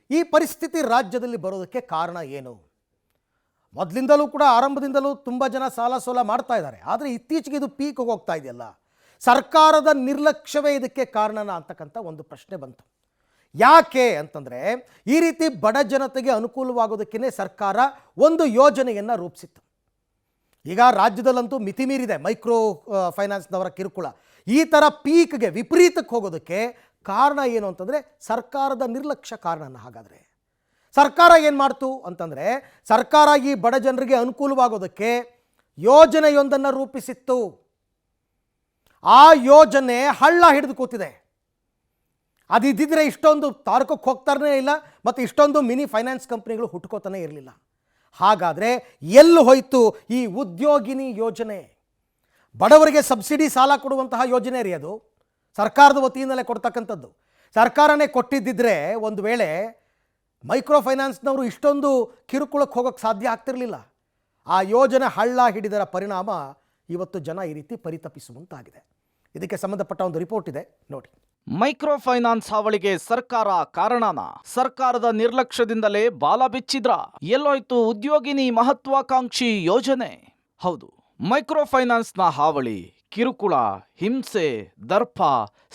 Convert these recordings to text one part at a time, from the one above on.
ಈ ಪರಿಸ್ಥಿತಿ ರಾಜ್ಯದಲ್ಲಿ ಬರೋದಕ್ಕೆ ಕಾರಣ ಏನು? ಮೊದಲಿಂದಲೂ ಕೂಡ ಆರಂಭದಿಂದಲೂ ತುಂಬ ಜನ ಸಾಲ ಸೋಲ ಮಾಡ್ತಾ ಇದ್ದಾರೆ. ಆದರೆ ಇತ್ತೀಚೆಗೆ ಇದು ಪೀಕ್ ಹೋಗ್ತಾ ಇದೆಯಲ್ಲ, ಸರ್ಕಾರದ ನಿರ್ಲಕ್ಷ್ಯವೇ ಇದಕ್ಕೆ ಕಾರಣನ ಅಂತಕ್ಕಂಥ ಒಂದು ಪ್ರಶ್ನೆ ಬಂತು. ಯಾಕೆ ಅಂತಂದರೆ, ಈ ರೀತಿ ಬಡ ಜನತೆಗೆ ಅನುಕೂಲವಾಗೋದಕ್ಕೇ ಸರ್ಕಾರ ಒಂದು ಯೋಜನೆಯನ್ನು ರೂಪಿಸಿತ್ತು. ಈಗ ರಾಜ್ಯದಲ್ಲಂತೂ ಮಿತಿ ಮೀರಿದೆ ಮೈಕ್ರೋ ಫೈನಾನ್ಸ್ನವರ ಕಿರುಕುಳ. ಈ ಥರ ಪೀಕ್ಗೆ ವಿಪರೀತಕ್ಕೆ ಹೋಗೋದಕ್ಕೆ ಕಾರಣ ಏನು ಅಂತಂದರೆ ಸರ್ಕಾರದ ನಿರ್ಲಕ್ಷ್ಯ ಕಾರಣನ. ಹಾಗಾದರೆ ಸರ್ಕಾರ ಏನು ಮಾಡ್ತು ಅಂತಂದರೆ, ಸರ್ಕಾರ ಈ ಬಡ ಜನರಿಗೆ ಅನುಕೂಲವಾಗೋದಕ್ಕೆ ಯೋಜನೆಯೊಂದನ್ನು ರೂಪಿಸಿತ್ತು. ಆ ಯೋಜನೆ ಹಳ್ಳ ಹಿಡಿದು ಕೂತಿದೆ. ಅದಿದ್ದಿದ್ರೆ ಇಷ್ಟೊಂದು ತಾರಕಕ್ಕೆ ಹೋಗ್ತಾರೇ ಇಲ್ಲ, ಮತ್ತು ಇಷ್ಟೊಂದು ಮಿನಿ ಫೈನಾನ್ಸ್ ಕಂಪ್ನಿಗಳು ಹುಟ್ಕೋತಾನೆ ಇರಲಿಲ್ಲ. ಹಾಗಾದರೆ ಎಲ್ಲಿ ಹೋಯಿತು ಈ ಉದ್ಯೋಗಿನಿ ಯೋಜನೆ? ಬಡವರಿಗೆ ಸಬ್ಸಿಡಿ ಸಾಲ ಕೊಡುವಂತಹ ಯೋಜನೆ ರೀ ಅದು, ಸರ್ಕಾರದ ವತಿಯಿಂದಲೇ ಕೊಡ್ತಕ್ಕಂಥದ್ದು. ಸರ್ಕಾರನೇ ಕೊಟ್ಟಿದ್ದಿದ್ರೆ ಒಂದು ವೇಳೆ ಮೈಕ್ರೋ ಫೈನಾನ್ಸ್ನವರು ಇಷ್ಟೊಂದು ಕಿರುಕುಳಕ್ಕೆ ಹೋಗೋಕ್ಕೆ ಸಾಧ್ಯ ಆಗ್ತಿರಲಿಲ್ಲ. ಆ ಯೋಜನೆ ಹಳ್ಳ ಹಿಡಿದರ ಪರಿಣಾಮ ಇವತ್ತು ಜನ ಈ ರೀತಿ ಪರಿತಪಿಸುವಂತಾಗಿದೆ. ಇದಕ್ಕೆ ಸಂಬಂಧಪಟ್ಟ ಒಂದು ರಿಪೋರ್ಟ್ ಇದೆ, ನೋಡಿ. ಮೈಕ್ರೋ ಫೈನಾನ್ಸ್ ಹಾವಳಿಗೆ ಸರ್ಕಾರ ಕಾರಣನ? ಸರ್ಕಾರದ ನಿರ್ಲಕ್ಷ್ಯದಿಂದಲೇ ಬಾಲ ಬಿಚ್ಚಿದ್ರ? ಎಲ್ಲೋಯ್ತು ಉದ್ಯೋಗಿನಿ ಮಹತ್ವಾಕಾಂಕ್ಷಿ ಯೋಜನೆ? ಹೌದು, ಮೈಕ್ರೋ ಫೈನಾನ್ಸ್ನ ಹಾವಳಿ, ಕಿರುಕುಳ, ಹಿಂಸೆ, ದರ್ಪ,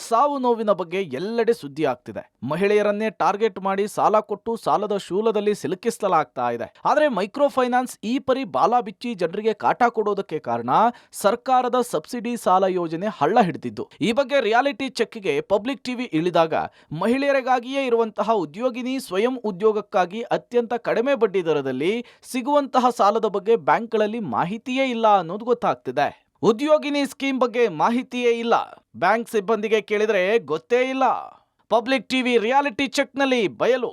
ಸಾವು ನೋವಿನ ಬಗ್ಗೆ ಎಲ್ಲೆಡೆ ಸುದ್ದಿ ಆಗ್ತಿದೆ. ಮಹಿಳೆಯರನ್ನೇ ಟಾರ್ಗೆಟ್ ಮಾಡಿ ಸಾಲ ಕೊಟ್ಟು ಸಾಲದ ಶೂಲದಲ್ಲಿ ಸಿಲುಕಿಸಲಾಗ್ತಾ ಇದೆ. ಆದರೆ ಮೈಕ್ರೋ ಫೈನಾನ್ಸ್ ಈ ಪರಿ ಬಾಲ ಬಿಚ್ಚಿ ಜನರಿಗೆ ಕಾಟ ಕೊಡೋದಕ್ಕೆ ಕಾರಣ ಸರ್ಕಾರದ ಸಬ್ಸಿಡಿ ಸಾಲ ಯೋಜನೆ ಹಳ್ಳ ಹಿಡಿದಿದ್ದು. ಈ ಬಗ್ಗೆ ರಿಯಾಲಿಟಿ ಚೆಕ್ಗೆ ಪಬ್ಲಿಕ್ ಟಿವಿ ಇಳಿದಾಗ ಮಹಿಳೆಯರಿಗಾಗಿಯೇ ಇರುವಂತಹ ಉದ್ಯೋಗಿನಿ ಸ್ವಯಂ ಉದ್ಯೋಗಕ್ಕಾಗಿ ಅತ್ಯಂತ ಕಡಿಮೆ ಬಡ್ಡಿ ದರದಲ್ಲಿ ಸಿಗುವಂತಹ ಸಾಲದ ಬಗ್ಗೆ ಬ್ಯಾಂಕ್ಗಳಲ್ಲಿ ಮಾಹಿತಿಯೇ ಇಲ್ಲ ಅನ್ನೋದು ಗೊತ್ತಾಗ್ತಿದೆ. ಉದ್ಯೋಗಿನಿ ಸ್ಕೀಮ್ ಬಗ್ಗೆ ಮಾಹಿತಿಯೇ ಇಲ್ಲ, ಬ್ಯಾಂಕ್ ಸಿಬ್ಬಂದಿಗೆ ಕೇಳಿದರೆ ಗೊತ್ತೇ ಇಲ್ಲ. ಪಬ್ಲಿಕ್ ಟಿವಿ ರಿಯಾಲಿಟಿ ಚೆಕ್ನಲ್ಲಿ ಬಯಲು.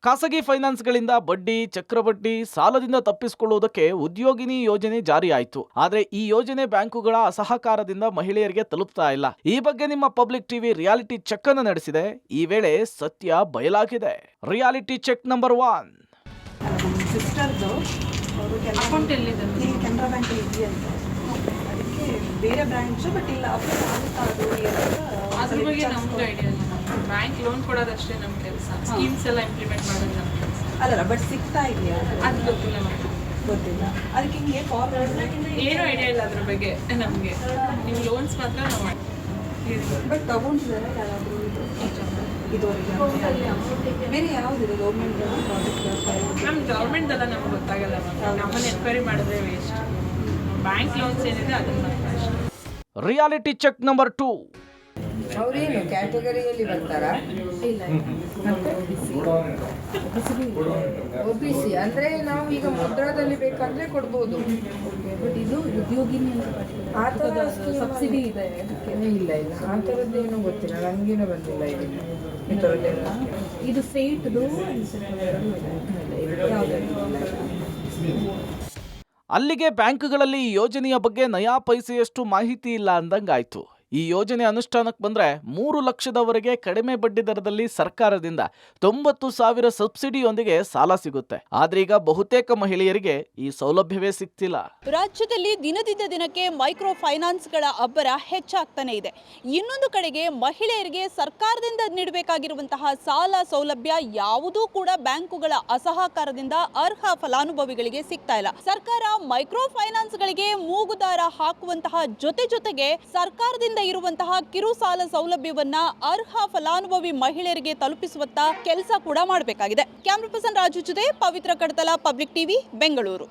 ಖಾಸಗಿ ಫೈನಾನ್ಸ್ಗಳಿಂದ ಬಡ್ಡಿ, ಚಕ್ರಬಡ್ಡಿ, ಸಾಲದಿಂದ ತಪ್ಪಿಸಿಕೊಳ್ಳುವುದಕ್ಕೆ ಉದ್ಯೋಗಿನಿ ಯೋಜನೆ ಜಾರಿಯಾಯಿತು. ಆದರೆ ಈ ಯೋಜನೆ ಬ್ಯಾಂಕುಗಳ ಅಸಹಕಾರದಿಂದ ಮಹಿಳೆಯರಿಗೆ ತಲುಪ್ತಾ ಇಲ್ಲ. ಈ ಬಗ್ಗೆ ನಿಮ್ಮ ಪಬ್ಲಿಕ್ ಟಿವಿ ರಿಯಾಲಿಟಿ ಚೆಕ್ ಅನ್ನು ನಡೆಸಿದೆ. ಈ ವೇಳೆ ಸತ್ಯ ಬಯಲಾಗಿದೆ. Reality check number 1. ಅಕೌಂಟ್ ಎಲ್ಲಿದೆ? ಕೆನರಾ ಬ್ಯಾಂಕ್ ಇದೆಯಂತೆ, ಅದಕ್ಕೆ ಬೇರೆ ಬ್ರಾಂಚ್ ಬಟ್ ಇಲ್ಲ ಅದ್ರ ಬಗ್ಗೆ ನಮ್ಗೆ ಐಡಿಯಾ ಇಲ್ಲ. ಬ್ಯಾಂಕ್ ಲೋನ್ ಕೊಡೋದಷ್ಟೇ ನಮ್ಮ ಕೆಲಸ, ಸ್ಕೀಮ್ಸ್ ಎಲ್ಲ ಇಂಪ್ಲಿಮೆಂಟ್ ಮಾಡೋದು ನಮ್ಮ ಕೆಲಸ ಅಲ್ಲ. ಬಟ್ ಸಿಗ್ತಾ ಇದೆಯಾ ಅದು ಗೊತ್ತಿಲ್ಲ, ಗೊತ್ತಿಲ್ಲ. ಅದಕ್ಕೆ ಹಿಂಗೆ ಏನೂ ಐಡಿಯಾ ಇಲ್ಲ ಅದ್ರ ಬಗ್ಗೆ ನಮಗೆ. ನೀವು ಲೋನ್ಸ್ ಮಾತ್ರ ನಾವು ಬಟ್ ತಗೊಂಡಿದ್ದಾರೆ ಯಾರಾದರೂ ಇದುವರೆಗೆ ಬೇರೆ ಯಾವುದಿದೆ ಗೌರ್ಮೆಂಟ್ ಪ್ರಾಜೆಕ್ಟ್? ನಮ್ಮ ಗೌರ್ಮೆಂಟ್ದೆಲ್ಲ ನಮ್ಗೆ ಗೊತ್ತಾಗಲ್ಲ. ನಮ್ಮನ್ನು ಎನ್ಕ್ವೈರಿ ಮಾಡಿದ್ರೆ ವೇಸ್ಟ್. ಬ್ಯಾಂಕ್ ಲೋನ್ಸ್ ಏನಿದೆ ಅದನ್ನ ರಿಯಾಲಿಟಿ ಚೆಕ್ ನಂಬರ್ 2. ಅವರೇನು ಕ್ಯಾಟಗರಿಯಲ್ಲಿ ಬರ್ತಾರಾ? ಇಲ್ಲ, OBC ಅಂದರೆ ನಾವು ಈಗ ಮುದ್ರಾದಲ್ಲಿ ಬೇಕಂದ್ರೆ ಕೊಡ್ಬೋದು. ಬಟ್ ಇದು ಉದ್ಯೋಗಿನಿ ಆ ಥರ ಸಬ್ಸಿಡಿ ಇದೆ? ಇಲ್ಲ ಇಲ್ಲ, ಆ ಥರದ್ದೇನು ಗೊತ್ತಿಲ್ಲ, ನಮಗೇನು ಬಂದಿಲ್ಲ ಈ ಥರದ್ದೆಲ್ಲ. ಇದು ಸ್ಟೇಟ್ದು ಅಲ್ಲಿಗೆ ಬ್ಯಾಂಕ್ಗಳಲ್ಲಿ ಈ ಯೋಜನೆಯ ಬಗ್ಗೆ ನಯಾ ಪೈಸೆಯಷ್ಟು ಮಾಹಿತಿ ಇಲ್ಲ ಅಂದಂಗಾಯ್ತು. ಈ ಯೋಜನೆ ಅನುಷ್ಠಾನಕ್ಕೆ ಬಂದರೆ 3 ಲಕ್ಷದವರೆಗೆ ಕಡಿಮೆ ಬಡ್ಡಿ ದರದಲ್ಲಿ ಸರ್ಕಾರದಿಂದ 90,000 ಸಬ್ಸಿಡಿಯೊಂದಿಗೆ ಸಾಲ ಸಿಗುತ್ತೆ. ಆದ್ರೀಗ ಬಹುತೇಕ ಮಹಿಳೆಯರಿಗೆ ಈ ಸೌಲಭ್ಯವೇ ಸಿಗ್ತಿಲ್ಲ. ರಾಜ್ಯದಲ್ಲಿ ದಿನದಿಂದ ದಿನಕ್ಕೆ ಮೈಕ್ರೋ ಫೈನಾನ್ಸ್ಗಳ ಅಬ್ಬರ ಹೆಚ್ಚಾಗ್ತಾನೆ ಇದೆ. ಇನ್ನೊಂದು ಕಡೆಗೆ ಮಹಿಳೆಯರಿಗೆ ಸರ್ಕಾರದಿಂದ ನೀಡಬೇಕಾಗಿರುವಂತಹ ಸಾಲ ಸೌಲಭ್ಯ ಯಾವುದೂ ಕೂಡ ಬ್ಯಾಂಕುಗಳ ಅಸಹಕಾರದಿಂದ ಅರ್ಹ ಫಲಾನುಭವಿಗಳಿಗೆ ಸಿಗ್ತಾ ಇಲ್ಲ. ಸರ್ಕಾರ ಮೈಕ್ರೋ ಫೈನಾನ್ಸ್ಗಳಿಗೆ ಮೂಗುದಾರ ಹಾಕುವಂತಹ ಜೊತೆಗೆ ಸರ್ಕಾರದಿಂದ ಇರುವಂತಹ ಕಿರು ಸಾಲ ಸೌಲಭ್ಯವನ್ನ ಅರ್ಹ ಫಲಾನುಭವಿ ಮಹಿಳೆಯರಿಗೆ ತಲುಪಿಸುವತ್ತ ಕೆಲಸ ಕೂಡ ಮಾಡಬೇಕಾಗಿದೆ. ಕ್ಯಾಮರಾ ಪರ್ಸನ್ ರಾಜು ಜೊತೆ ಪವಿತ್ರ ಕಡತಲ, ಪಬ್ಲಿಕ್ ಟಿವಿ, ಬೆಂಗಳೂರು.